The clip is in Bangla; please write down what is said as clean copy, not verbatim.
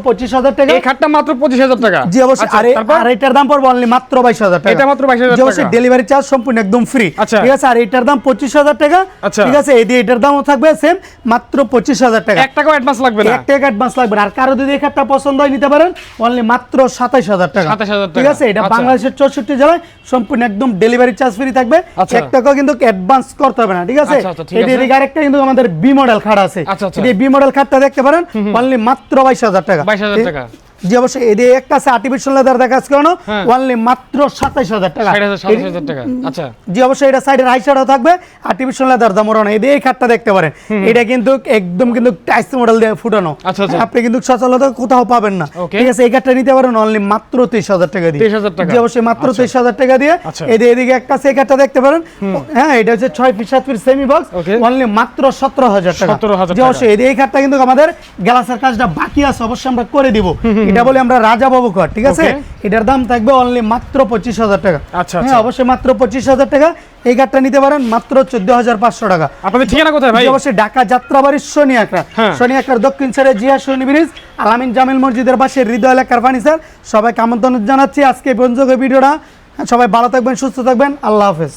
25,000 টাকা। এই খাটটা মাত্র 25,000 টাকা। জি অবশ্যই। আর এটার দাম পড়বে অনলি মাত্র 22,000 টাকা। এটা মাত্র 22,000 টাকা। অবশ্যই ডেলিভারি চার্জ সম্পূর্ণ একদম ফ্রি, ঠিক আছে। আর এটার দাম 25,000 টাকা, ঠিক আছে। এটার দামও থাকবে সেম মাত্র 25,000 টাকা। 1 টাকা অ্যাডভান্স লাগবে না, 1 টাকা অ্যাডভান্স লাগবে না। আর কারো যদি এই খাটটা পছন্দ হয় নিতে পারেন অনলি মাত্র 27,000 টাকা, 27,000 টাকা, ঠিক আছে। এটা বাংলাদেশের 64 জেলায় সম্পূর্ণ একদম ডেলিভারি চার্জ ফ্রি থাকবে। 1 টাকা কিন্তু অ্যাডভান্স করতে হবে না, ঠিক আছে। এদিকে আরেকটা কিন্তু আমাদের বি মডেল খাট আছে, এই বি মডেল খাটটা দেখতে পারেন অনলি মাত্র 22,000 টাকা। 22,000 টাকা। জি অবশ্যই। এদিকে একটা আছে আর্টিফিশিয়াল লেদার দেখা আছে কেন অনলি মাত্র 27,000 টাকা, 27,000 টাকা। আচ্ছা জি অবশ্যই। এটা সাইডের হাই শাড়ও থাকবে, আর্টিফিশিয়াল লেদার দাম ওরানো। এই খাটটা দেখতে পারেন, এটা কিন্তু একদম কিন্তু টাইস মডেল দিয়ে ফুটানো, আপনি কিন্তু সচরাচর কোথাও পাবেন না, ঠিক আছে। এই খাটটা নিতে পারেন অনলি মাত্র 23,000 টাকা দিয়ে। 23,000 টাকা। জি অবশ্যই মাত্র 23,000 টাকা দিয়ে। এদিকে একটা আছে, এই খাটটা দেখতে পারেন, হ্যাঁ এটা হচ্ছে 6 feet 7 feet semi box only মাত্র 17,000 টাকা। জি অবশ্যই। এই খাটটা কিন্তু আমাদের গ্লাসের কাজটা বাকি আছে, অবশ্যই আমরা করে দিব। এটা বলে আমরা রাজা বাবু খাট, ঠিক আছে। এটার দাম থাকবে অনলি মাত্র 25,000 টাকা। হ্যাঁ অবশ্যই মাত্র 25,000 টাকা। এই কাঠটা নিতে পারেন মাত্র 14,500 টাকা। আপনাদের ঠিকানা কোথায় ভাই? অবশ্যই ঢাকা যাত্রাবাড়ি শনিয়াকড়া দক্ষিণ সাইডে জিয়া শনি ব্রিজ, আলামিন জামিল মসজিদের পাশে হৃদয় এলাকার ফার্নিচার। সবাইকে আমন্ত্রণ জানাচ্ছি আজকে এই পর্যন্ত ভিডিওটা। সবাই ভালো থাকবেন, সুস্থ থাকবেন, আল্লাহ হাফেজ।